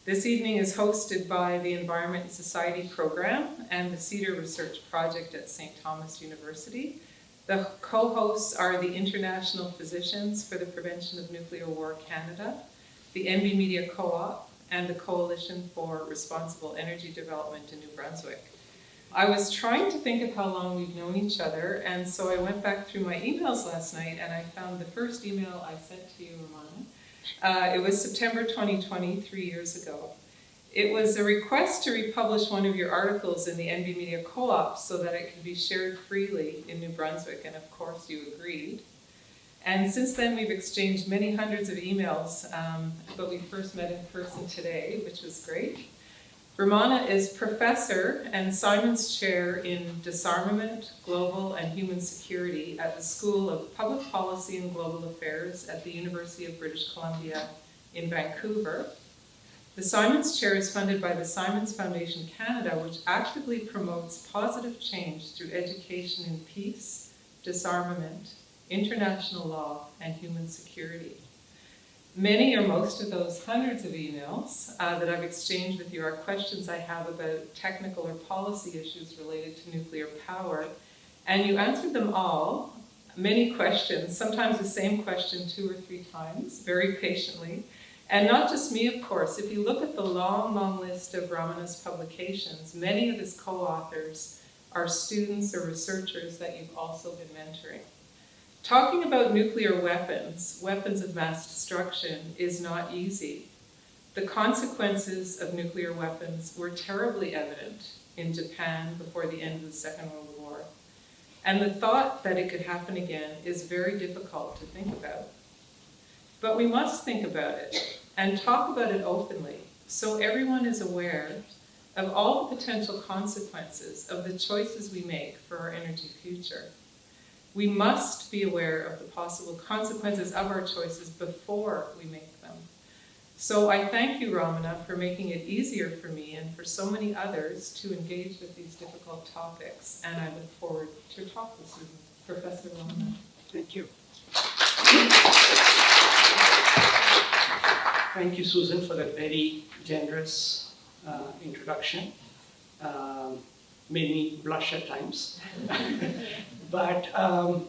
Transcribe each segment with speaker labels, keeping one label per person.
Speaker 1: This evening is hosted by the Environment and Society Program and the CEDAR Research Project at St. Thomas University. The co-hosts are the International Physicians for the Prevention of Nuclear War Canada, the MV Media Co-op, and the Coalition for Responsible Energy Development in New Brunswick. I was trying to think of how long we've known each other, and so I went back through my emails last night and I found the first email I sent to you, Ramana. It was September 2020, 3 years ago. It was a request to republish one of your articles in the NB Media Co-op so that it could be shared freely in New Brunswick, and of course you agreed. And since then we've exchanged many hundreds of emails, but we first met in person today, which was great. Ramana is professor and Simons Chair in Disarmament, Global and Human Security at the School of Public Policy and Global Affairs at the University of British Columbia in Vancouver. The Simons Chair is funded by the Simons Foundation Canada, which actively promotes positive change through education in peace, disarmament, international law, and human security. Many or most of those hundreds of emails that I've exchanged with you are questions I have about technical or policy issues related to nuclear power, and you answered them all, many questions, sometimes the same question 2 or 3 times, very patiently. And not just me, of course. If you look at the long, long list of Ramana's publications, many of his co-authors are students or researchers that you've also been mentoring. Talking about nuclear weapons, weapons of mass destruction, is not easy. The consequences of nuclear weapons were terribly evident in Japan before the end of the Second World War. And the thought that it could happen again is very difficult to think about. But we must think about it and talk about it openly so everyone is aware of all the potential consequences of the choices we make for our energy future. We must be aware of the possible consequences of our choices before we make them. So I thank you, Ramana, for making it easier for me and for so many others to engage with these difficult topics, and I look forward to your talk this evening. Professor Ramana.
Speaker 2: Thank you. Thank you, Susan, for that very generous introduction. Made me blush at times. But I'm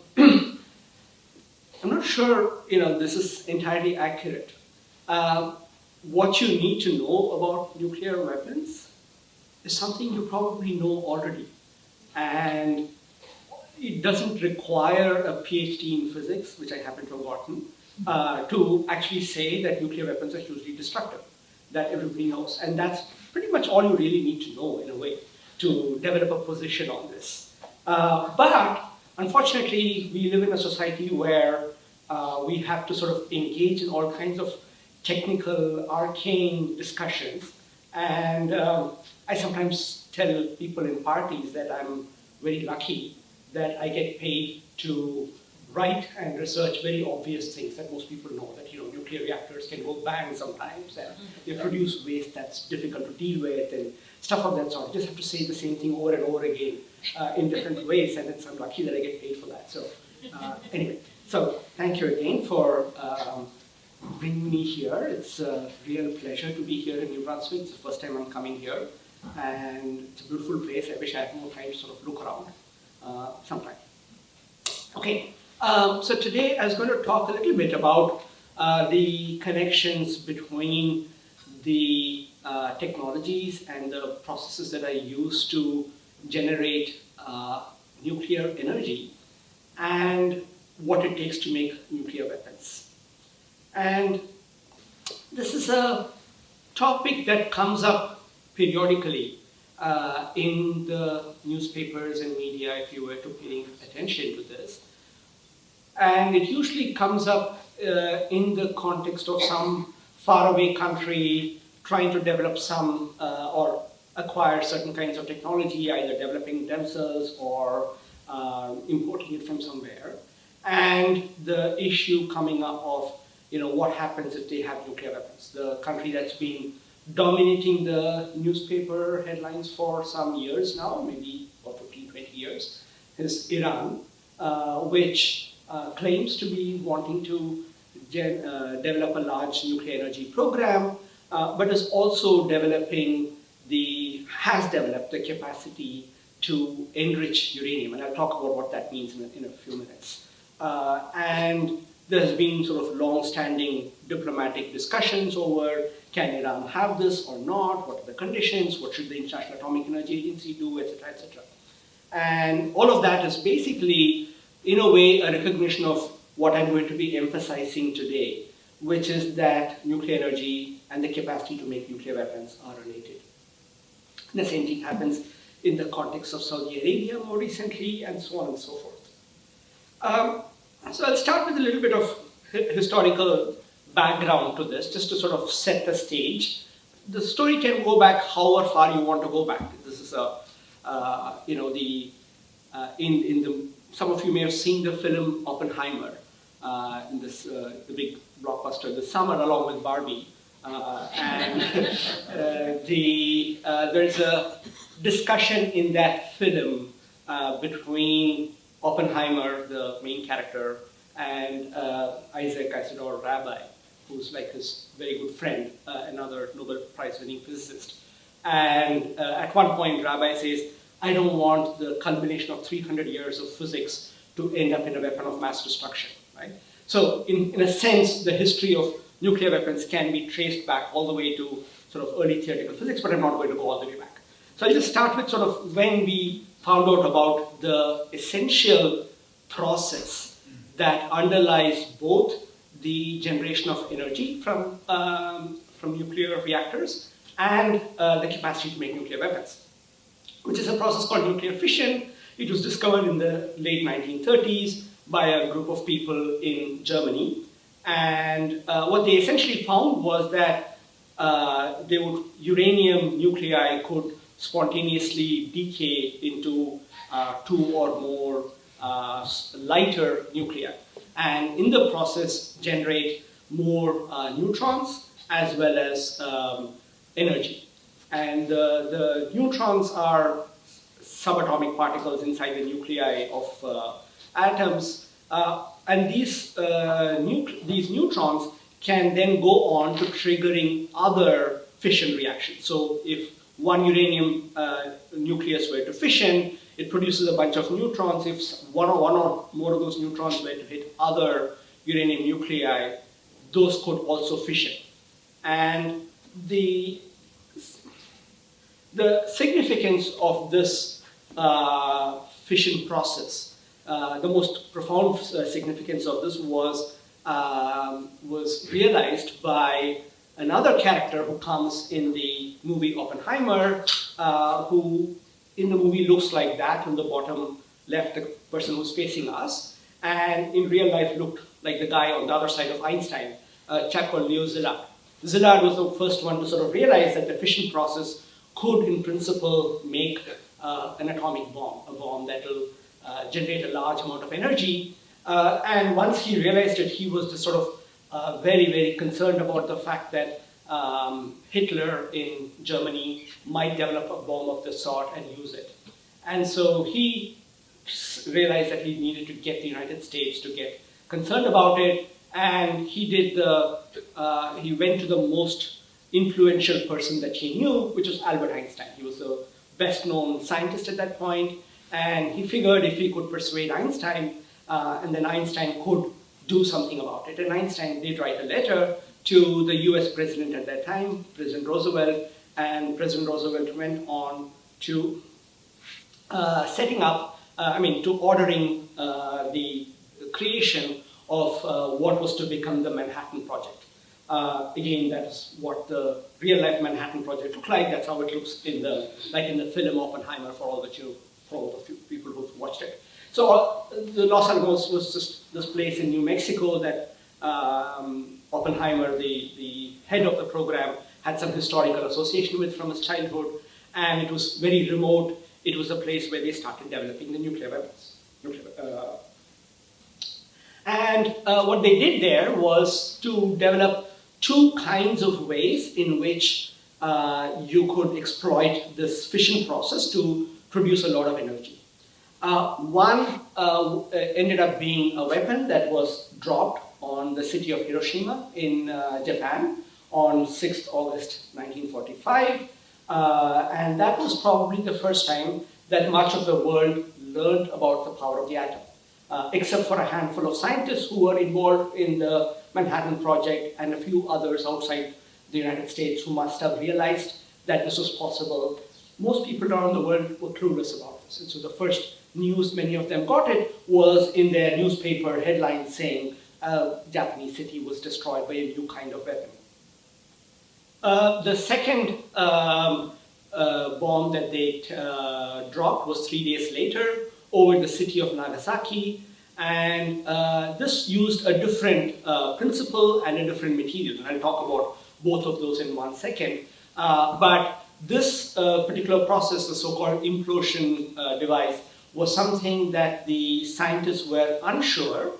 Speaker 2: not sure, this is entirely accurate. What you need to know about nuclear weapons is something you probably know already. And it doesn't require a PhD in physics, which I happen to have gotten, to actually say that nuclear weapons are hugely destructive. That everybody knows. And that's pretty much all you really need to know, in a way, to develop a position on this. But unfortunately, we live in a society where we have to sort of engage in all kinds of technical, arcane discussions. And I sometimes tell people in parties that I'm very lucky that I get paid to write and research very obvious things that most people know, that nuclear reactors can go bang sometimes, and they produce waste that's difficult to deal with, and stuff of that sort. You just have to say the same thing over and over again in different ways, and I'm lucky that I get paid for that. So anyway, so thank you again for bringing me here. It's a real pleasure to be here in New Brunswick. It's the first time I'm coming here, and it's a beautiful place. I wish I had more time to sort of look around sometime. Okay, so today I was going to talk a little bit about the connections between the technologies and the processes that I use to generate nuclear energy and what it takes to make nuclear weapons. And this is a topic that comes up periodically in the newspapers and media, if you were to pay attention to this. And it usually comes up in the context of some faraway country trying to develop some or acquire certain kinds of technology, either developing themselves or importing it from somewhere. And the issue coming up of, what happens if they have nuclear weapons. The country that's been dominating the newspaper headlines for some years now, maybe about 15, 20 years, is Iran, which claims to be wanting to develop a large nuclear energy program, but is also has developed the capacity to enrich uranium, and I'll talk about what that means in a few minutes. And there has been sort of long-standing diplomatic discussions over, can Iran have this or not? What are the conditions? What should the International Atomic Energy Agency do, etc., etc. And all of that is basically, in a way, a recognition of what I'm going to be emphasizing today, which is that nuclear energy and the capacity to make nuclear weapons are related. The same thing happens in the context of Saudi Arabia more recently, and so on and so forth. So I'll start with a little bit of historical background to this, just to sort of set the stage. The story can go back however far you want to go back. This is some of you may have seen the film Oppenheimer, in this the big blockbuster this summer, along with Barbie. There's a discussion in that film between Oppenheimer, the main character, and Isaac Asimov, Rabbi, who's like his very good friend, another Nobel Prize-winning physicist. And at one point, Rabbi says, I don't want the culmination of 300 years of physics to end up in a weapon of mass destruction, right? So in a sense, the history of nuclear weapons can be traced back all the way to sort of early theoretical physics, but I'm not going to go all the way back. So I'll just start with sort of when we found out about the essential process that underlies both the generation of energy from nuclear reactors and the capacity to make nuclear weapons, which is a process called nuclear fission. It was discovered in the late 1930s by a group of people in Germany. And what they essentially found was that uranium nuclei could spontaneously decay into two or more lighter nuclei, and in the process generate more neutrons as well as energy. And the neutrons are subatomic particles inside the nuclei of atoms, and these neutrons can then go on to triggering other fission reactions. So if one uranium nucleus were to fission, it produces a bunch of neutrons. If one or more of those neutrons were to hit other uranium nuclei, those could also fission. And the significance of this fission process, the most profound significance of this was realized by another character who comes in the movie Oppenheimer, who in the movie looks like that on the bottom left, the person who's facing us, and in real life looked like the guy on the other side of Einstein, a chap called Leo Szilard. Szilard was the first one to sort of realize that the fission process could, in principle, make an atomic bomb, a bomb that will generate a large amount of energy. And once he realized it, he was just sort of very, very concerned about the fact that Hitler in Germany might develop a bomb of this sort and use it. And so he realized that he needed to get the United States to get concerned about it, and he went to the most influential person that he knew, which was Albert Einstein. He was the best known scientist at that point, and he figured if he could persuade Einstein, and then Einstein could do something about it. And Einstein did write a letter to the US president at that time, President Roosevelt, and President Roosevelt went on to ordering the creation of what was to become the Manhattan Project. Again, that's what the real-life Manhattan Project looked like. That's how it looks in the film Oppenheimer for all the people who've watched it. So the Los Alamos was just this place in New Mexico that Oppenheimer, the head of the program, had some historical association with from his childhood, and it was very remote. It was a place where they started developing the nuclear weapons. And what they did there was to develop two kinds of ways in which you could exploit this fission process to produce a lot of energy. One ended up being a weapon that was dropped on the city of Hiroshima in Japan on 6th August 1945. And that was probably the first time that much of the world learned about the power of the atom, except for a handful of scientists who were involved in the Manhattan Project and a few others outside the United States who must have realized that this was possible. Most people around the world were clueless about this. And so the first news many of them got it was in their newspaper headlines saying a Japanese city was destroyed by a new kind of weapon. The second bomb that they dropped was 3 days later over the city of Nagasaki, and this used a different principle and a different material, and I'll talk about both of those in 1 second. But this particular process, the so-called implosion device, was something that the scientists were unsure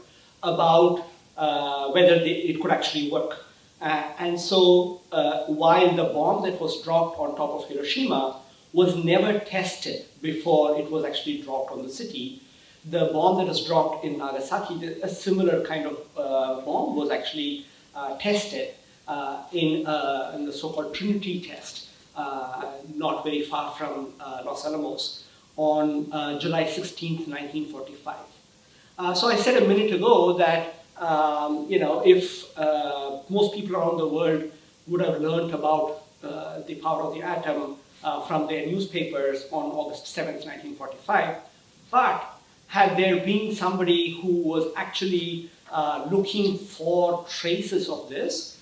Speaker 2: about whether it could actually work. And so while the bomb that was dropped on top of Hiroshima was never tested before it was actually dropped on the city, the bomb that was dropped in Nagasaki, a similar kind of bomb, was actually tested in the so-called Trinity test, not very far from Los Alamos, on July 16th, 1945. So I said a minute ago that if most people around the world would have learned about the power of the atom from their newspapers on August 7th, 1945, but had there been somebody who was actually looking for traces of this,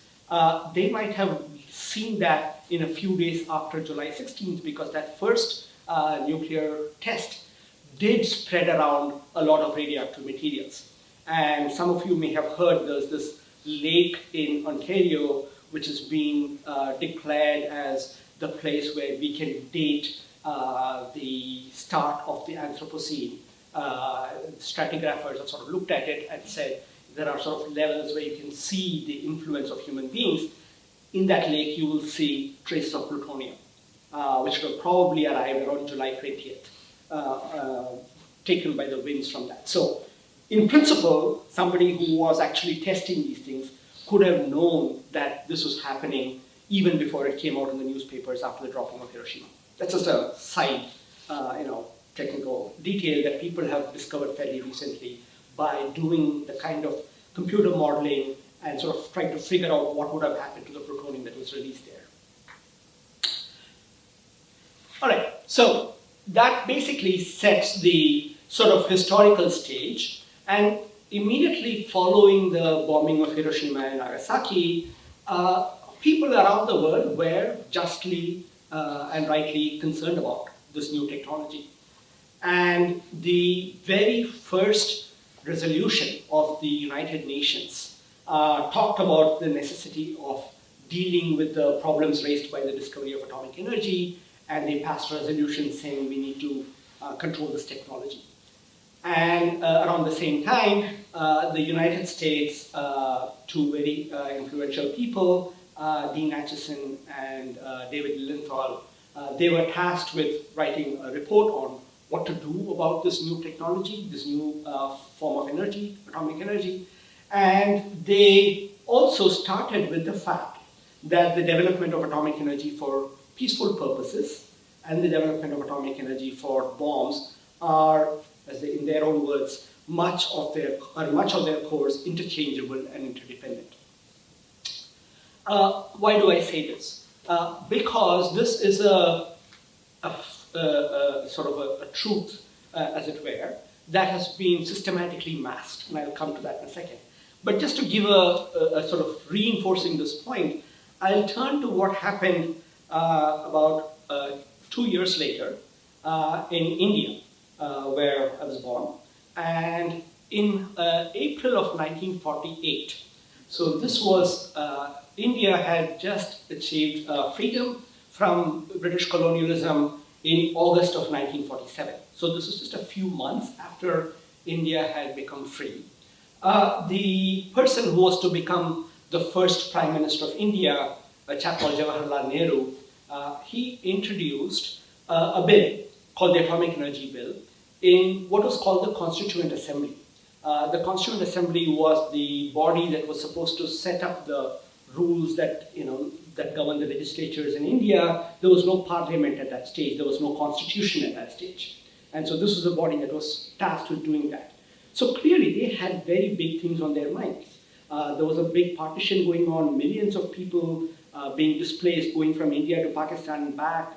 Speaker 2: they might have seen that in a few days after July 16th, because that first nuclear test did spread around a lot of radioactive materials. And some of you may have heard there's this lake in Ontario which is being declared as the place where we can date the start of the Anthropocene. Stratigraphers have sort of looked at it and said there are sort of levels where you can see the influence of human beings. In that lake you will see traces of plutonium, which will probably arrive around July 20th, taken by the winds from that. So, in principle, somebody who was actually testing these things could have known that this was happening even before it came out in the newspapers after the dropping of Hiroshima. That's just a side, technical detail that people have discovered fairly recently by doing the kind of computer modeling and sort of trying to figure out what would have happened to the plutonium that was released there. All right, so that basically sets the sort of historical stage. And immediately following the bombing of Hiroshima and Nagasaki, people around the world were justly and rightly concerned about this new technology. And the very first resolution of the United Nations talked about the necessity of dealing with the problems raised by the discovery of atomic energy, and they passed a resolution saying we need to control this technology. And around the same time, the United States, two very influential people, Dean Acheson and David Lilienthal, they were tasked with writing a report on what to do about this new technology, this new form of energy, atomic energy. And they also started with the fact that the development of atomic energy for peaceful purposes and the development of atomic energy for bombs are, as they, in their own words, much of their cores interchangeable and interdependent. Why do I say this? Because this is a sort of a truth, as it were, that has been systematically masked, and I'll come to that in a second. But just to give a sort of reinforcing this point, I'll turn to what happened about 2 years later in India, where I was born. And in April of 1948, so this was, India had just achieved freedom from British colonialism in August of 1947. So this is just a few months after India had become free. The person who was to become the first Prime Minister of India, a chap called Jawaharlal Nehru, he introduced a bill called the Atomic Energy Bill in what was called the Constituent Assembly. The Constituent Assembly was the body that was supposed to set up the rules that, that govern the legislatures in India, there was no parliament at that stage, there was no constitution at that stage. And so this was a body that was tasked with doing that. So clearly they had very big things on their minds. There was a big partition going on, millions of people being displaced, going from India to Pakistan and back,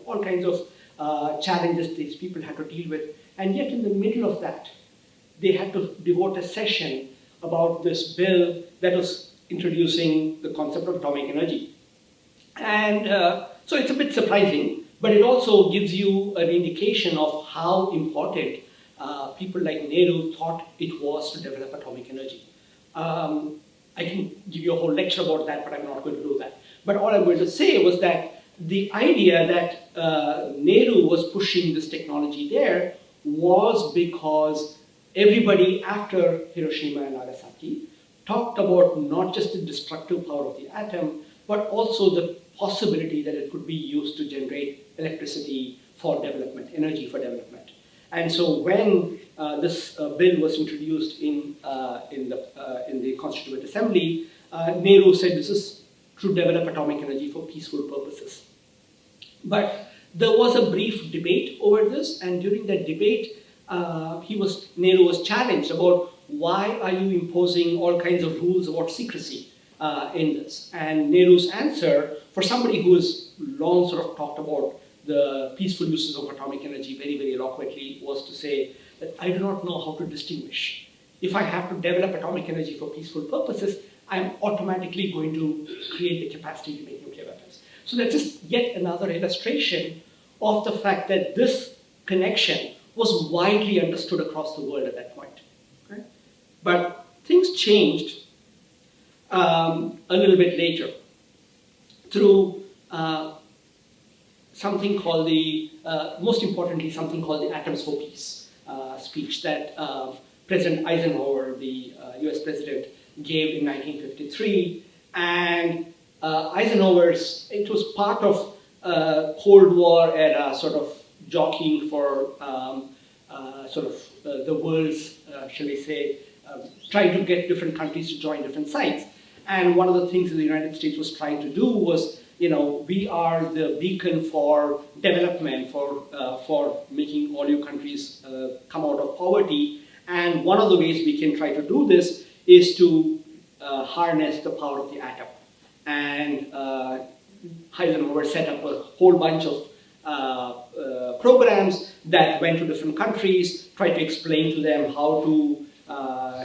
Speaker 2: all kinds of challenges these people had to deal with. And yet in the middle of that, they had to devote a session about this bill that was introducing the concept of atomic energy. And so it's a bit surprising, but it also gives you an indication of how important people like Nehru thought it was to develop atomic energy. I can give you a whole lecture about that, but I'm not going to do that. But all I'm going to say was that the idea that Nehru was pushing this technology there was because everybody after Hiroshima and Nagasaki talked about not just the destructive power of the atom, but also the possibility that it could be used to generate electricity for development, energy for development. And so when this bill was introduced in the Constituent Assembly, Nehru said this is to develop atomic energy for peaceful purposes. But there was a brief debate over this, and during that debate, Nehru was challenged about why are you imposing all kinds of rules about secrecy in this? And Nehru's answer, for somebody who has long sort of talked about the peaceful uses of atomic energy very, very eloquently, was to say that I do not know how to distinguish. If I have to develop atomic energy for peaceful purposes, I'm automatically going to create the capacity to make nuclear weapons. So that's just yet another illustration of the fact that this connection was widely understood across the world at that point. Okay? But things changed a little bit later through something called most importantly, something called the Atoms for Peace speech that President Eisenhower, the US president, gave in 1953. And it was part of Cold War era sort of jockeying for the world's, shall we say, trying to get different countries to join different sides. And one of the things that the United States was trying to do was, we are the beacon for development, for making all your countries come out of poverty. And one of the ways we can try to do this is to harness the power of the atom. And Eisenhower set up a whole bunch of programs that went to different countries, tried to explain to them how to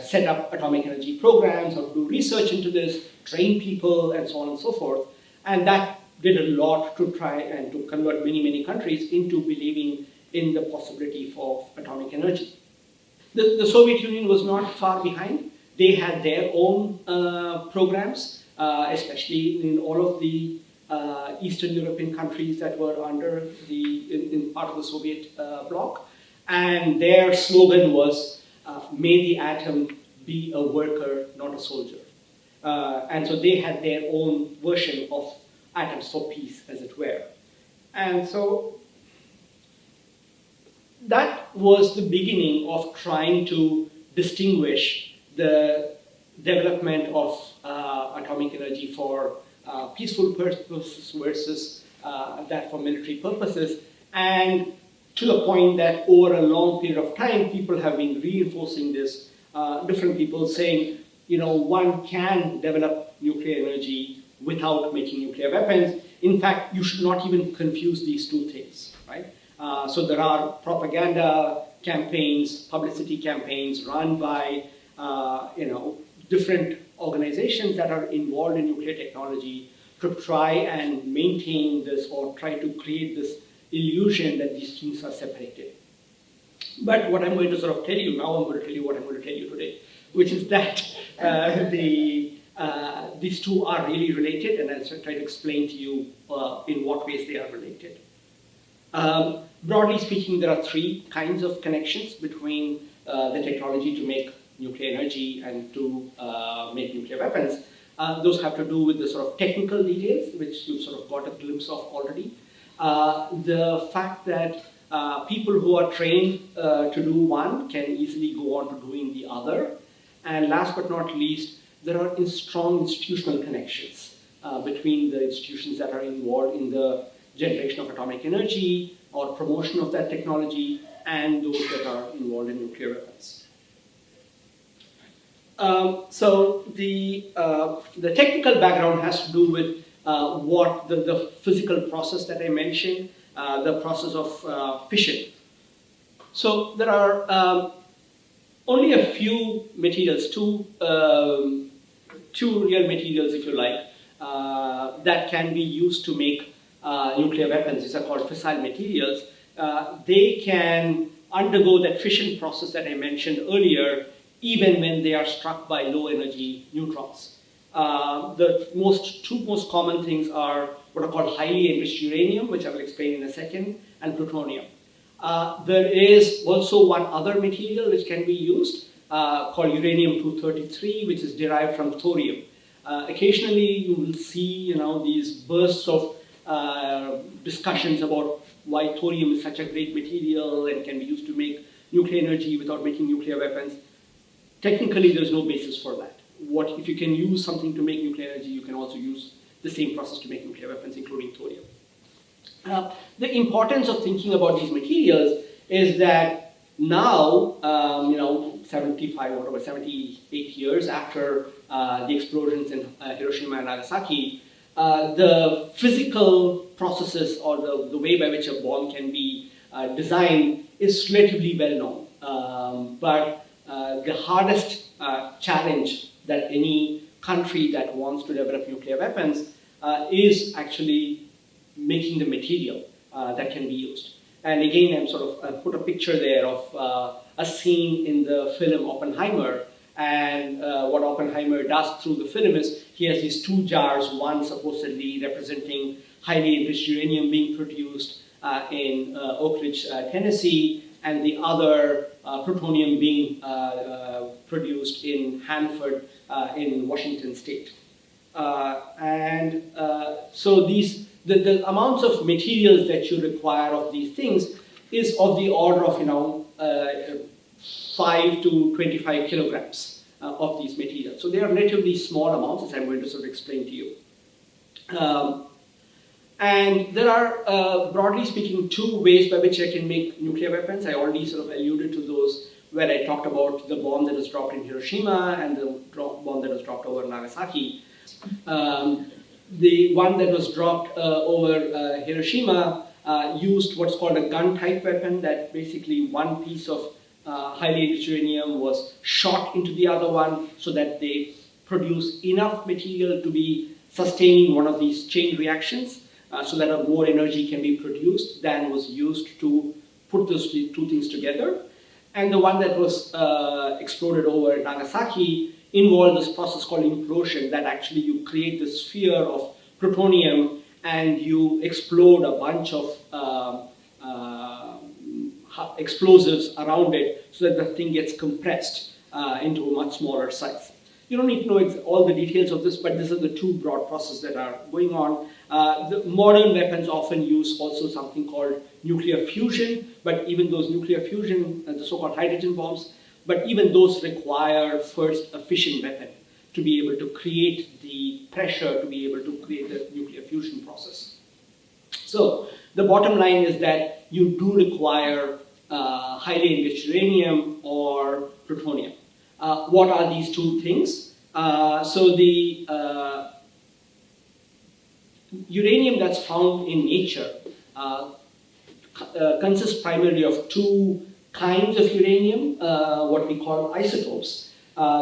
Speaker 2: set up atomic energy programs, how to do research into this, train people, and so on and so forth. And that did a lot to try and to convert many, many countries into believing in the possibility for atomic energy. The Soviet Union was not far behind. They had their own programs, especially in all of the Eastern European countries that were under in part of the Soviet bloc. And their slogan was, may the atom be a worker, not a soldier. And so they had their own version of Atoms for Peace, as it were. And so that was the beginning of trying to distinguish the development of atomic energy for peaceful purposes versus that for military purposes. And to the point that over a long period of time, people have been reinforcing this, different people saying, one can develop nuclear energy without making nuclear weapons. In fact, you should not even confuse these two things, right? So there are propaganda campaigns, publicity campaigns run by, different organizations that are involved in nuclear technology to try and maintain this or try to create this illusion that these things are separated. But what I'm going to sort of tell you now, I'm going to tell you what I'm going to tell you today, which is that these two are really related, and I'll try to explain to you in what ways they are related. Broadly speaking, there are three kinds of connections between the technology to make nuclear energy and to make nuclear weapons. Those have to do with the sort of technical details, which you've sort of got a glimpse of already. The fact that people who are trained to do one can easily go on to doing the other. And last but not least, there are strong institutional connections between the institutions that are involved in the generation of atomic energy or promotion of that technology and those that are involved in nuclear weapons. So the technical background has to do with what the physical process that I mentioned, the process of fission. So there are only a few materials, two real materials, if you like, that can be used to make nuclear weapons. These are called fissile materials. They can undergo that fission process that I mentioned earlier, even when they are struck by low energy neutrons. The two most common things are what are called highly enriched uranium, which I will explain in a second, and plutonium. There is also one other material which can be used called uranium-233, which is derived from thorium. Occasionally, you will see, these bursts of discussions about why thorium is such a great material and can be used to make nuclear energy without making nuclear weapons. Technically, there's no basis for that. If you can use something to make nuclear energy, you can also use the same process to make nuclear weapons, including thorium. The importance of thinking about these materials is that now, 78 years after the explosions in Hiroshima and Nagasaki, the physical processes or the way by which a bomb can be designed is relatively well known. But the hardest challenge that any country that wants to develop nuclear weapons is actually making the material that can be used. And again, I've put a picture there of a scene in the film Oppenheimer. And what Oppenheimer does through the film is he has these two jars, one supposedly representing highly enriched uranium being produced in Oak Ridge, Tennessee, and the other plutonium being produced in Hanford in Washington state. So the amounts of materials that you require of these things is of the order of 5 to 25 kilograms of these materials. So they are relatively small amounts, as I'm going to sort of explain to you. And there are, broadly speaking, two ways by which I can make nuclear weapons. I already sort of alluded to those where I talked about the bomb that was dropped in Hiroshima and the bomb that was dropped over Nagasaki. The one that was dropped over Hiroshima used what's called a gun-type weapon, that basically one piece of highly enriched uranium was shot into the other one so that they produce enough material to be sustaining one of these chain reactions so that more energy can be produced than was used to put those two things together. And the one that was exploded over Nagasaki involved this process called implosion, that actually you create this sphere of plutonium and you explode a bunch of explosives around it so that the thing gets compressed into a much smaller size. You don't need to know all the details of this, but these are the two broad processes that are going on. The modern weapons often use also something called nuclear fusion, but even those nuclear fusion, the so-called hydrogen bombs, but even those require first a fission weapon to be able to create the pressure to be able to create the nuclear fusion process. So the bottom line is that you do require highly enriched uranium or plutonium. What are these two things? So the uranium that's found in nature consists primarily of two kinds of uranium, what we call isotopes.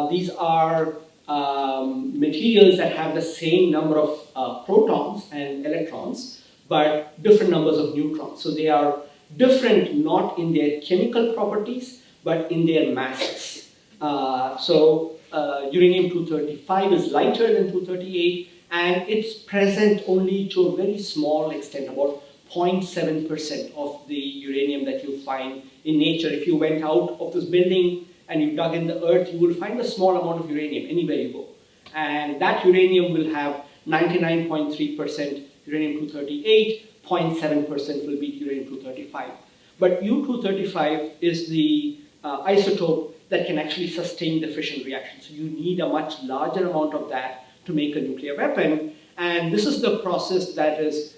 Speaker 2: These are materials that have the same number of protons and electrons, but different numbers of neutrons. So they are different not in their chemical properties, but in their masses. So uranium-235 is lighter than 238, and it's present only to a very small extent, about 0.7% of the uranium that you find in nature. If you went out of this building and you dug in the earth, you will find a small amount of uranium anywhere you go. And that uranium will have 99.3% uranium-238, 0.7% will be uranium-235. But U-235 is the isotope that can actually sustain the fission reaction. So you need a much larger amount of that to make a nuclear weapon. And this is the process that is,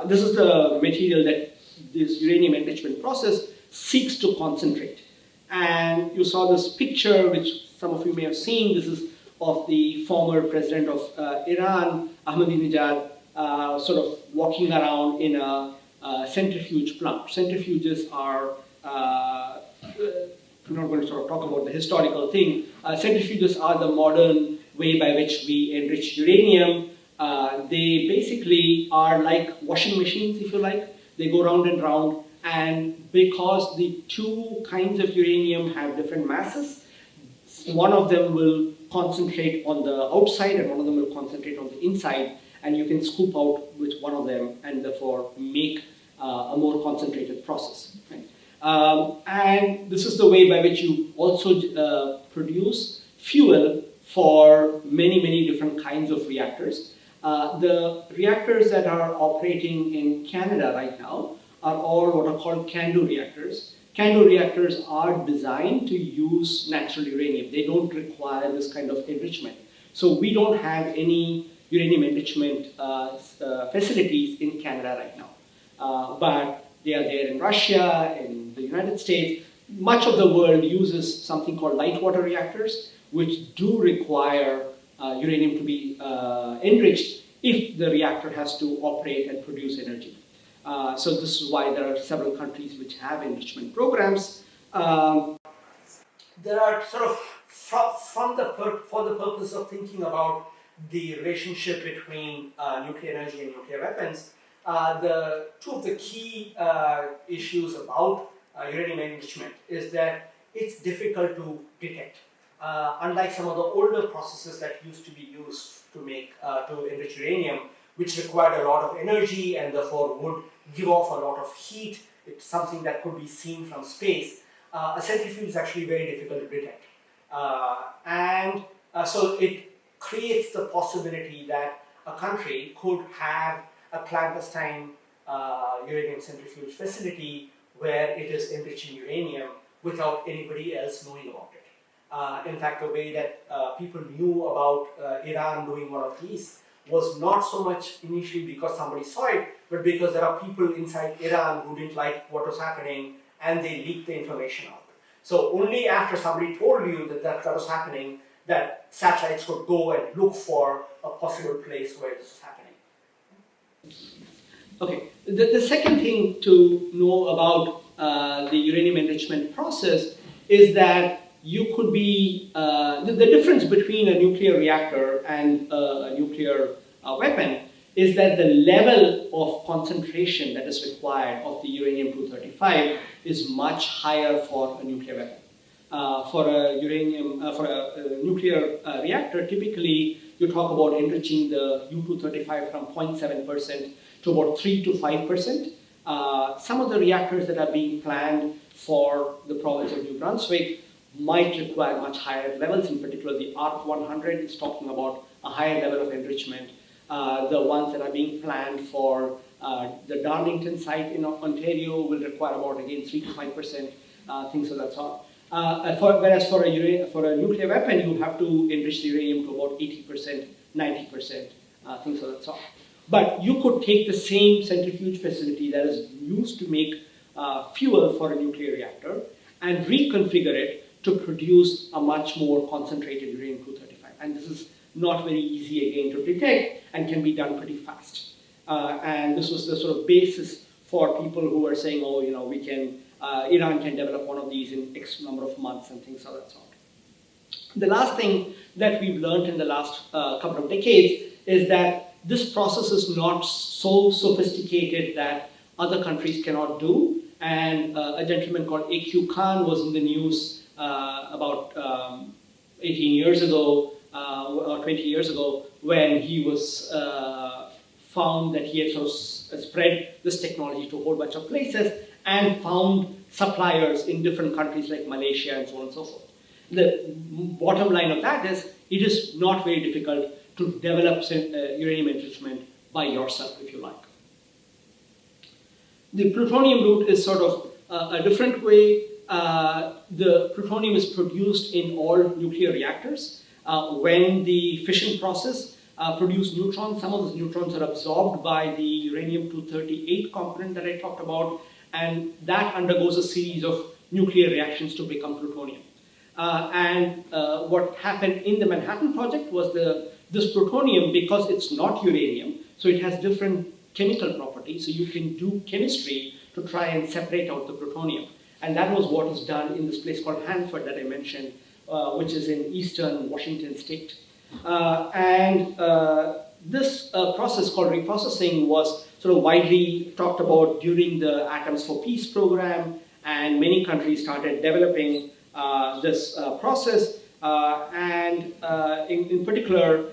Speaker 2: this is the material that this uranium enrichment process seeks to concentrate. And you saw this picture, which some of you may have seen. This is of the former president of Iran, Ahmadinejad, sort of walking around in a centrifuge plant. Centrifuges are, I'm not going to sort of talk about the historical thing. Centrifuges are the modern way by which we enrich uranium. They basically are like washing machines, if you like. They go round and round, and because the two kinds of uranium have different masses, one of them will concentrate on the outside and one of them will concentrate on the inside, and you can scoop out with one of them and therefore make a more concentrated process. Right? And this is the way by which you also produce fuel for many, many different kinds of reactors. The reactors that are operating in Canada right now are all what are called CANDU reactors. CANDU reactors are designed to use natural uranium. They don't require this kind of enrichment. So we don't have any uranium enrichment facilities in Canada right now. But they are there in Russia, in the United States. Much of the world uses something called light water reactors, which do require uranium to be enriched if the reactor has to operate and produce energy. So this is why there are several countries which have enrichment programs. There are sort of, for the purpose of thinking about the relationship between nuclear energy and nuclear weapons, two of the key issues about uranium enrichment is that it's difficult to detect. Unlike some of the older processes that used to be used to make to enrich uranium, which required a lot of energy and therefore would give off a lot of heat. It's something that could be seen from space. A centrifuge is actually very difficult to detect. So it creates the possibility that a country could have a clandestine uranium centrifuge facility where it is enriching uranium without anybody else knowing about it. In fact, the way that people knew about Iran doing one of these was not so much initially because somebody saw it, but because there are people inside Iran who didn't like what was happening and they leaked the information out. So only after somebody told you that was happening, that satellites could go and look for a possible place where this is happening. Okay, the second thing to know about the uranium enrichment process is that you could be, the difference between a nuclear reactor and a nuclear weapon is that the level of concentration that is required of the uranium-235 is much higher for a nuclear weapon. For a nuclear reactor, typically you talk about enriching the U-235 from 0.7% to about 3 to 5%. Some of the reactors that are being planned for the province of New Brunswick might require much higher levels. In particular, the ARC-100 is talking about a higher level of enrichment. The ones that are being planned for the Darlington site in Ontario will require about, again, 3 to 5%, things of that sort. Whereas for a nuclear weapon, you have to enrich the uranium to about 80%, 90%, things of that sort. But you could take the same centrifuge facility that is used to make fuel for a nuclear reactor and reconfigure it to produce a much more concentrated uranium-235. And this is not very easy, again, to detect and can be done pretty fast. And this was the sort of basis for people who were saying, oh, you know, Iran can develop one of these in X number of months and things of that sort. The last thing that we've learned in the last couple of decades is that this process is not so sophisticated that other countries cannot do. And a gentleman called A.Q. Khan was in the news about 18 years ago, or 20 years ago, when he was found that he had sort of spread this technology to a whole bunch of places and found suppliers in different countries like Malaysia and so on and so forth. The bottom line of that is it is not very difficult to develop uranium enrichment by yourself, if you like. The plutonium route is sort of a different way. the plutonium is produced in all nuclear reactors. When the fission process produces neutrons, some of those neutrons are absorbed by the uranium-238 component that I talked about, and that undergoes a series of nuclear reactions to become plutonium. What happened in the Manhattan Project was this plutonium, because it's not uranium, so it has different chemical properties, so you can do chemistry to try and separate out the plutonium. And that was what was done in this place called Hanford that I mentioned, which is in eastern Washington state. This process called reprocessing was sort of widely talked about during the Atoms for Peace program, and many countries started developing this process. In particular,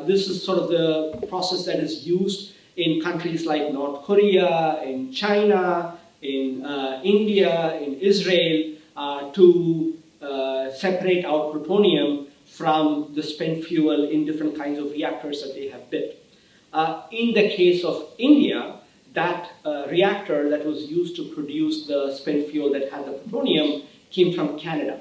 Speaker 2: this is sort of the process that is used in countries like North Korea, in China, in India, in Israel, to separate out plutonium from the spent fuel in different kinds of reactors that they have built. In the case of India, that reactor that was used to produce the spent fuel that had the plutonium came from Canada.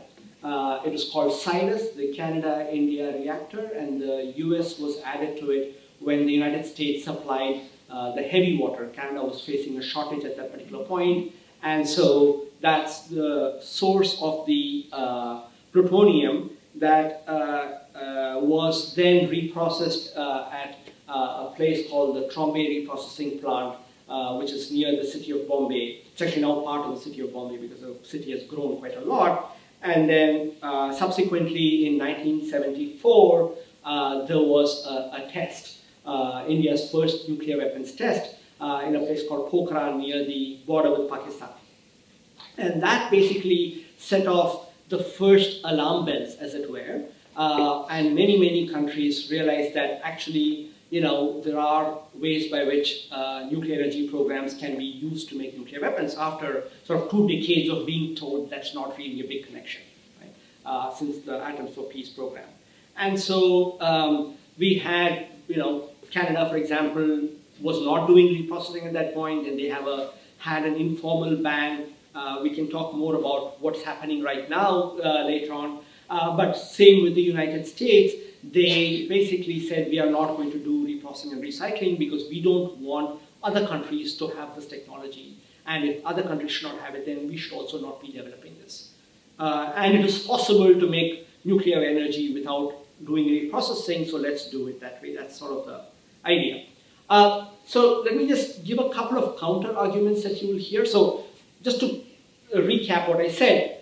Speaker 2: It was called CEDAR, the Canada-India reactor, and the US was added to it when the United States supplied the heavy water. Canada was facing a shortage at that particular point, and so that's the source of the plutonium that was then reprocessed at a place called the Trombay reprocessing plant, which is near the city of Bombay. It's actually now part of the city of Bombay because the city has grown quite a lot. And then subsequently in 1974, there was a test, India's first nuclear weapons test in a place called Pokhran near the border with Pakistan. And that basically set off the first alarm bells, as it were. And many countries realized that actually, there are ways by which nuclear energy programs can be used to make nuclear weapons after sort of 2 decades of being told that's not really a big connection, right? Since the Atoms for Peace program. And so we had, Canada, for example, was not doing reprocessing at that point, and they had an informal ban. We can talk more about what's happening right now later on. But same with the United States, they basically said we are not going to do reprocessing and recycling because we don't want other countries to have this technology. And if other countries should not have it, then we should also not be developing this. And it is possible to make nuclear energy without doing reprocessing, so let's do it that way. That's sort of the idea. So let me just give a couple of counter arguments that you will hear. So just to recap what I said,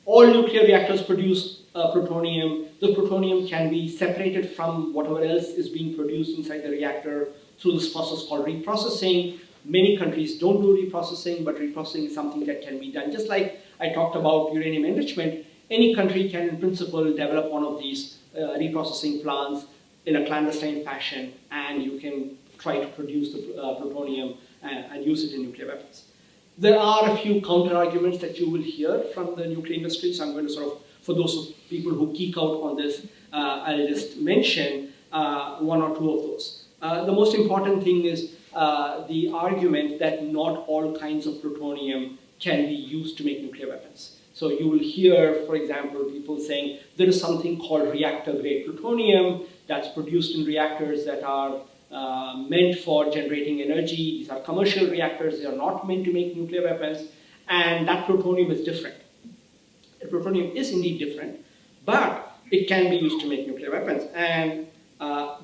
Speaker 2: all nuclear reactors produce plutonium. The plutonium can be separated from whatever else is being produced inside the reactor through this process called reprocessing. Many countries don't do reprocessing, but reprocessing is something that can be done. Just like I talked about uranium enrichment, any country can in principle develop one of these reprocessing plants in a clandestine fashion, and you can try to produce the plutonium and use it in nuclear weapons. There are a few counter-arguments that you will hear from the nuclear industry, so I'm going to sort of, for those people who geek out on this, I'll just mention 1 or 2 of those. The most important thing is the argument that not all kinds of plutonium can be used to make nuclear weapons. So you will hear, for example, people saying there is something called reactor-grade plutonium that's produced in reactors that are meant for generating energy. These are commercial reactors. They are not meant to make nuclear weapons. And that plutonium is different. The plutonium is indeed different, but it can be used to make nuclear weapons. And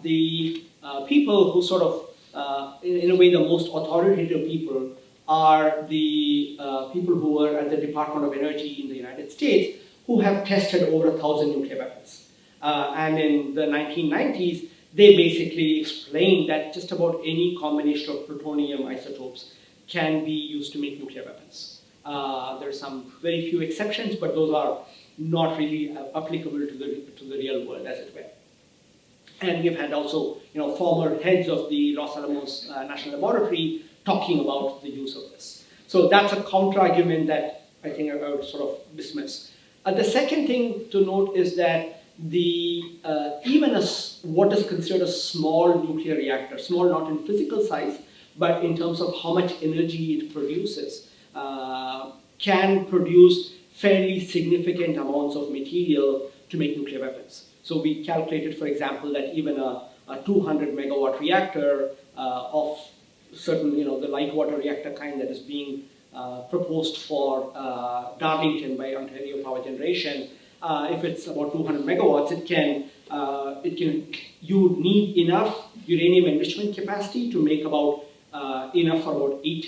Speaker 2: the people who sort of, in a way, the most authoritative people are the people who are at the Department of Energy in the United States who have tested over 1,000 nuclear weapons. And in the 1990s, they basically explained that just about any combination of plutonium isotopes can be used to make nuclear weapons. There are some very few exceptions, but those are not really applicable to the real world, as it were. And we've had also, former heads of the Los Alamos National Laboratory talking about the use of this. So that's a counter-argument that I think I would sort of dismiss. The second thing to note is that even what is considered a small nuclear reactor, small not in physical size, but in terms of how much energy it produces, can produce fairly significant amounts of material to make nuclear weapons. So we calculated, for example, that even a 200 megawatt reactor of certain, the light water reactor kind that is being proposed for Darlington by Ontario Power Generation, if it's about 200 megawatts, you need enough uranium enrichment capacity to make about enough for about 8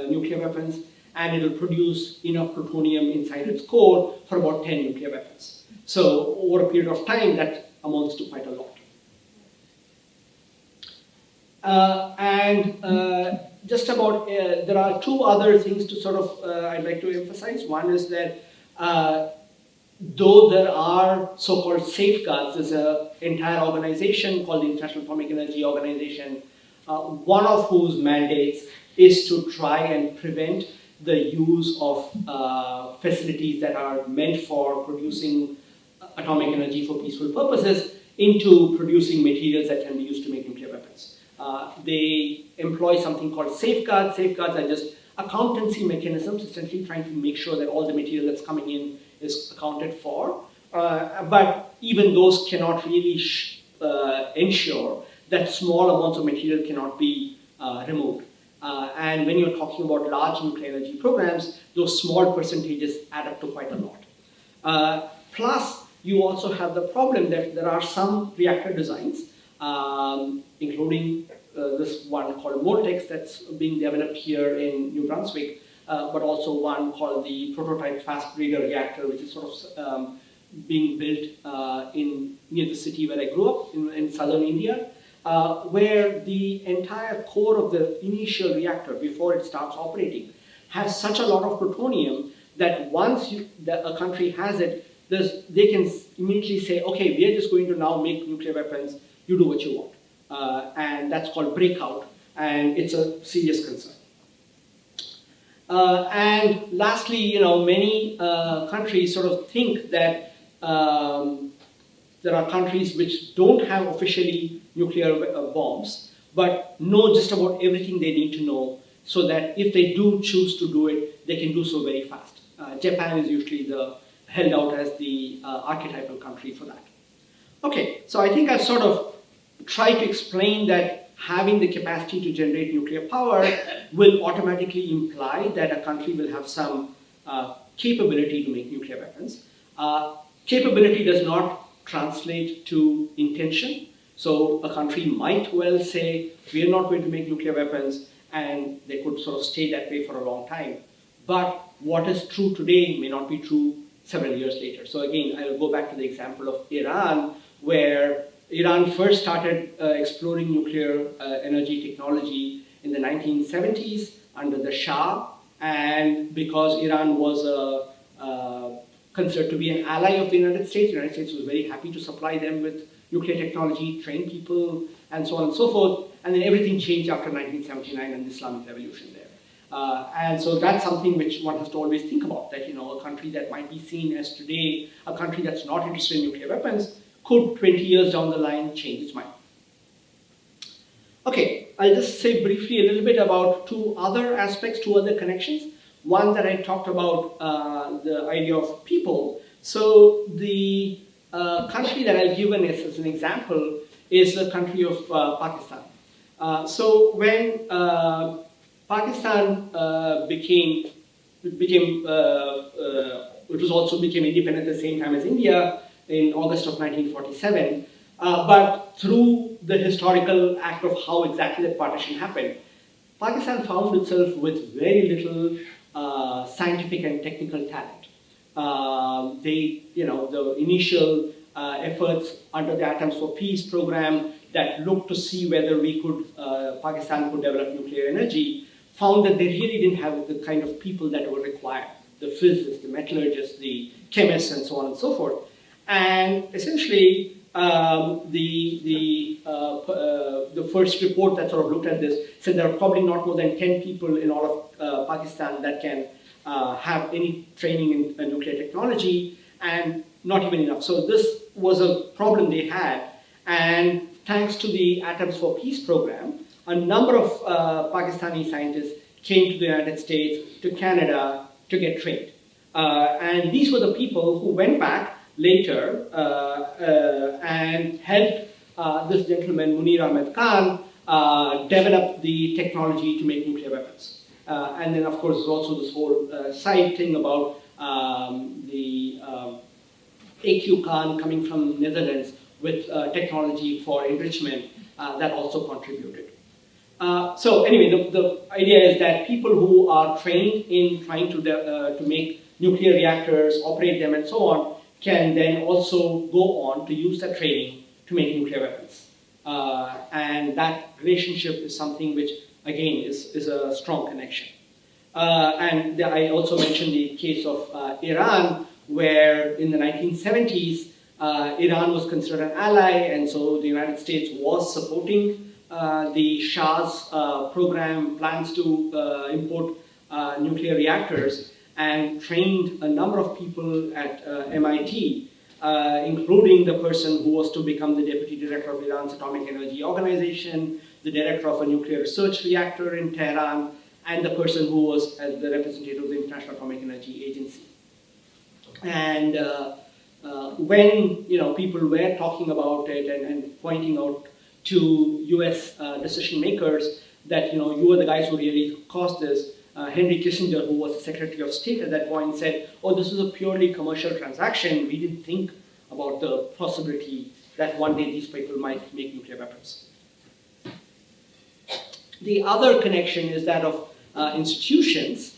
Speaker 2: nuclear weapons, and it'll produce enough plutonium inside its core for about 10 nuclear weapons. So over a period of time, that amounts to quite a lot. Just about, there are two other things to sort of, I'd like to emphasize. One is that though there are so-called safeguards, there's an entire organization called the International Atomic Energy Organization, one of whose mandates is to try and prevent the use of facilities that are meant for producing atomic energy for peaceful purposes into producing materials that can be used to make nuclear weapons. They employ something called safeguards. Safeguards are just accountancy mechanisms, essentially trying to make sure that all the material that's coming in is accounted for. But even those cannot really ensure that small amounts of material cannot be removed. And when you're talking about large nuclear energy programs, those small percentages add up to quite a lot. Plus, you also have the problem that there are some reactor designs, including this one called Moltex that's being developed here in New Brunswick, but also one called the prototype fast breeder reactor, which is sort of being built near the city where I grew up in southern India, where the entire core of the initial reactor, before it starts operating, has such a lot of plutonium that once a country has it, they can immediately say, okay, we are just going to now make nuclear weapons, you do what you want. And that's called breakout, and it's a serious concern. And lastly, many countries sort of think that there are countries which don't have officially nuclear bombs, but know just about everything they need to know, so that if they do choose to do it, they can do so very fast. Japan is usually held out as the archetypal country for that. Okay, so I think I've sort of tried to explain that having the capacity to generate nuclear power will automatically imply that a country will have some capability to make nuclear weapons. Capability does not translate to intention. So a country might well say, we are not going to make nuclear weapons, and they could sort of stay that way for a long time. But what is true today may not be true several years later. So again, I'll go back to the example of Iran, where Iran first started exploring nuclear energy technology in the 1970s under the Shah, and because Iran was considered to be an ally of the United States was very happy to supply them with nuclear technology, train people, and so on and so forth. And then everything changed after 1979 and the Islamic Revolution there. And so that's something which one has to always think about, that a country that might be seen as today a country that's not interested in nuclear weapons could 20 years down the line change its mind. Okay, I'll just say briefly a little bit about two other aspects, two other connections. One that I talked about, the idea of people. So the country that I've given as an example is the country of Pakistan. So when Pakistan became independent at the same time as India in August of 1947. But through the historical act of how exactly that partition happened, Pakistan found itself with very little scientific and technical talent. The initial efforts under the Atoms for Peace program that looked to see whether Pakistan could develop nuclear energy, found that they really didn't have the kind of people that were required, the physicists, the metallurgists, the chemists, and so on and so forth. And essentially, the first report that sort of looked at this said there are probably not more than 10 people in all of Pakistan that can have any training in nuclear technology, and not even enough. So this was a problem they had, and thanks to the Atoms for Peace program, a number of Pakistani scientists came to the United States, to Canada, to get trained. And these were the people who went back later and helped this gentleman, Munir Ahmed Khan, develop the technology to make nuclear weapons. And then, of course, there's also this whole side thing about the AQ Khan coming from Netherlands with technology for enrichment that also contributed. So anyway, the idea is that people who are trained in trying to make nuclear reactors, operate them, and so on, can then also go on to use that training to make nuclear weapons. And that relationship is something which, again, is a strong connection. And I also mentioned the case of Iran, where in the 1970s, Iran was considered an ally, and so the United States was supporting the Shah's program, plans to import nuclear reactors, and trained a number of people at MIT, including the person who was to become the deputy director of Iran's Atomic Energy Organization, the director of a nuclear research reactor in Tehran, and the person who was the representative of the International Atomic Energy Agency. And when people were talking about it and pointing out to US decision makers that you are the guys who really caused this, Henry Kissinger, who was the Secretary of State at that point, said, "Oh, this is a purely commercial transaction. We didn't think about the possibility that one day these people might make nuclear weapons." The other connection is that of institutions.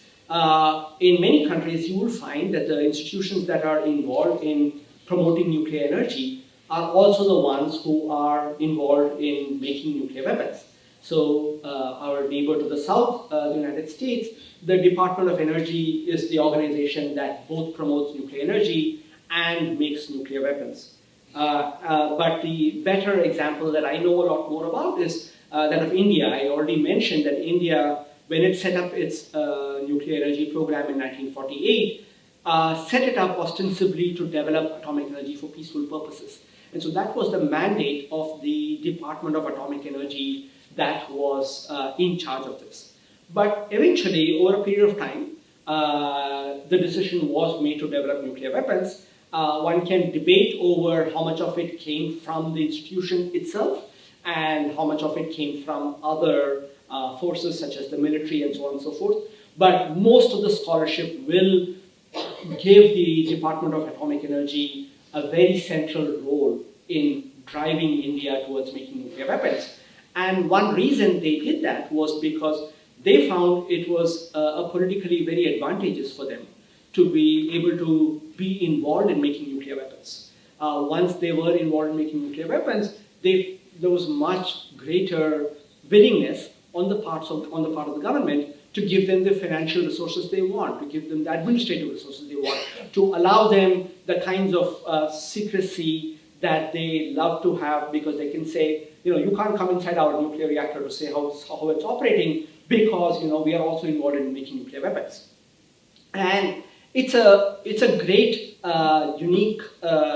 Speaker 2: In many countries, you will find that the institutions that are involved in promoting nuclear energy are also the ones who are involved in making nuclear weapons. So our neighbor to the south, the United States, the Department of Energy is the organization that both promotes nuclear energy and makes nuclear weapons. But the better example that I know a lot more about is that of India. I already mentioned that India, when it set up its nuclear energy program in 1948, set it up ostensibly to develop atomic energy for peaceful purposes. And so that was the mandate of the Department of Atomic Energy that was in charge of this. But eventually, over a period of time, the decision was made to develop nuclear weapons. One can debate over how much of it came from the institution itself and how much of it came from other forces such as the military and so on and so forth. But most of the scholarship will give the Department of Atomic Energy a very central role in driving India towards making nuclear weapons. And one reason they did that was because they found it was politically very advantageous for them to be able to be involved in making nuclear weapons. Once they were involved in making nuclear weapons, there was much greater willingness on the part of the government to give them the financial resources they want, to give them the administrative resources they want, to allow them the kinds of secrecy that they love to have, because they can say, you can't come inside our nuclear reactor to say how it's operating, because we are also involved in making nuclear weapons. And it's a great, unique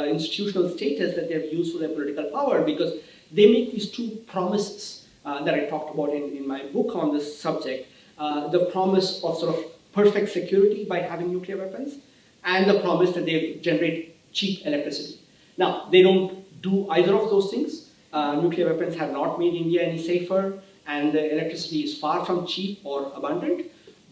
Speaker 2: institutional status that they've used for their political power, because they make these two promises that I talked about in my book on this subject. The promise of sort of perfect security by having nuclear weapons, and the promise that they generate cheap electricity. Now, they don't do either of those things. Nuclear weapons have not made India any safer, and the electricity is far from cheap or abundant,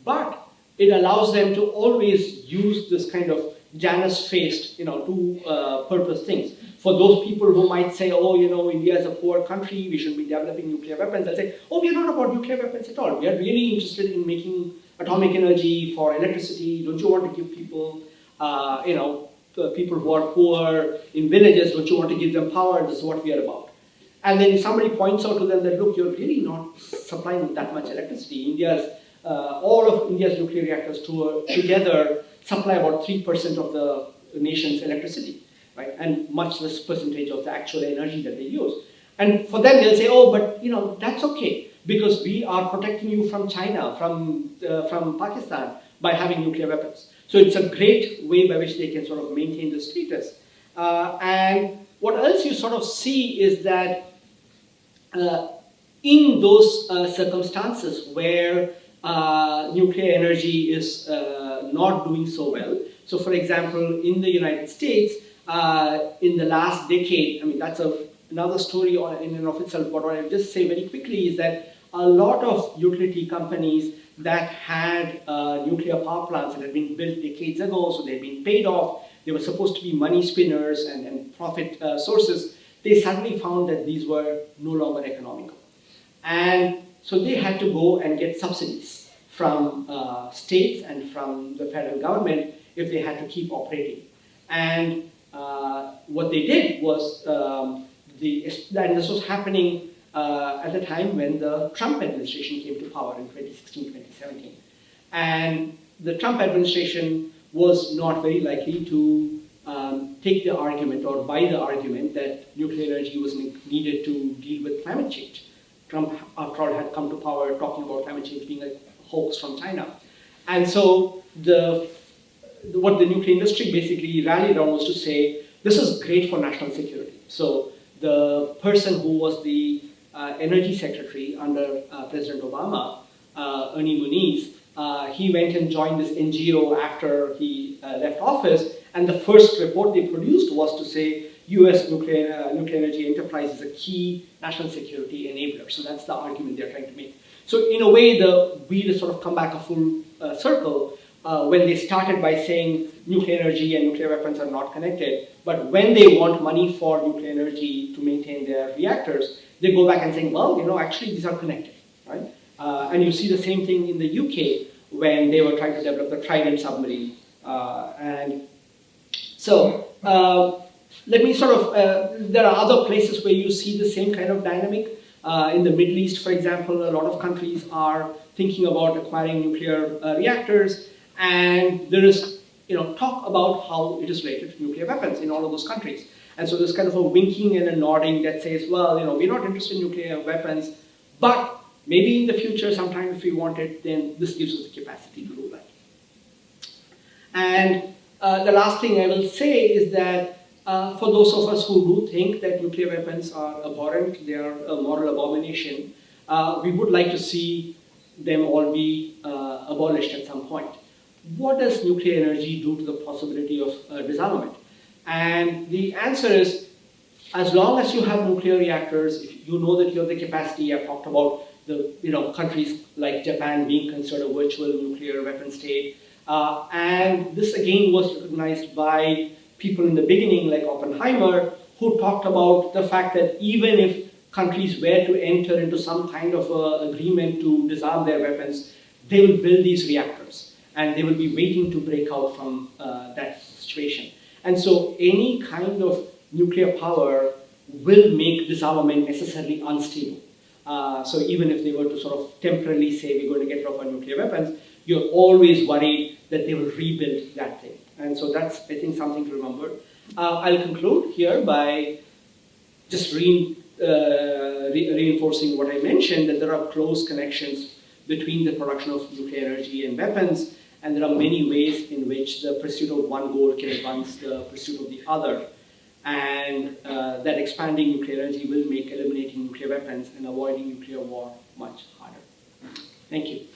Speaker 2: but it allows them to always use this kind of Janus-faced, two-purpose things. For those people who might say, India is a poor country, we shouldn't be developing nuclear weapons, they'll say, we're not about nuclear weapons at all. We are really interested in making atomic energy for electricity. Don't you want to give people, people who are poor in villages, don't you want to give them power? This is what we are about. And then somebody points out to them that, look, you're really not supplying that much electricity. All of India's nuclear reactors together supply about 3% of the nation's electricity, right? And much less percentage of the actual energy that they use. And for them, they'll say, but that's okay, because we are protecting you from China, from Pakistan, by having nuclear weapons. So it's a great way by which they can sort of maintain the status. And what else you sort of see is that in those circumstances where nuclear energy is not doing so well, So for example, in the United States, in the last decade, I mean, that's another story in and of itself, but what I'll just say very quickly is that a lot of utility companies that had nuclear power plants that had been built decades ago, so they'd been paid off, they were supposed to be money spinners and profit sources, they suddenly found that these were no longer economical. And so they had to go and get subsidies from states and from the federal government if they had to keep operating. And what they did was, and this was happening at the time when the Trump administration came to power in 2016, 2017. And the Trump administration was not very likely to take the argument or buy the argument that nuclear energy was needed to deal with climate change. Trump, after all, had come to power talking about climate change being a hoax from China. And so what the nuclear industry basically rallied on was to say, this is great for national security. So the person who was the energy secretary under President Obama, Ernie Moniz, he went and joined this NGO after he left office, and the first report they produced was to say US nuclear energy enterprise is a key national security enabler. So that's the argument they're trying to make. So in a way, the wheel sort of come back a full circle when they started by saying nuclear energy and nuclear weapons are not connected, but when they want money for nuclear energy to maintain their reactors, they go back and say, well, actually these are connected, right? And you see the same thing in the UK when they were trying to develop the Trident submarine. And so let me sort of, there are other places where you see the same kind of dynamic. In the Middle East, for example, a lot of countries are thinking about acquiring nuclear reactors, and there is talk about how it is related to nuclear weapons in all of those countries. And so there's kind of a winking and a nodding that says, well, we're not interested in nuclear weapons, but maybe in the future, sometime if we want it, then this gives us the capacity to do that. And the last thing I will say is that for those of us who do think that nuclear weapons are abhorrent, they are a moral abomination, we would like to see them all be abolished at some point. What does nuclear energy do to the possibility of disarmament? And the answer is, as long as you have nuclear reactors, if you know that you have the capacity, I've talked about the countries like Japan being considered a virtual nuclear weapon state, and this again was recognized by people in the beginning like Oppenheimer, who talked about the fact that even if countries were to enter into some kind of agreement to disarm their weapons, they will build these reactors and they will be waiting to break out from that situation. And so any kind of nuclear power will make disarmament necessarily unstable. So even if they were to sort of temporarily say we're going to get rid of our nuclear weapons, you're always worried that they will rebuild that thing. And so that's, I think, something to remember. I'll conclude here by just reinforcing what I mentioned, that there are close connections between the production of nuclear energy and weapons, and there are many ways in which the pursuit of one goal can advance the pursuit of the other. And that expanding nuclear energy will make eliminating nuclear weapons and avoiding nuclear war much harder. Thank you.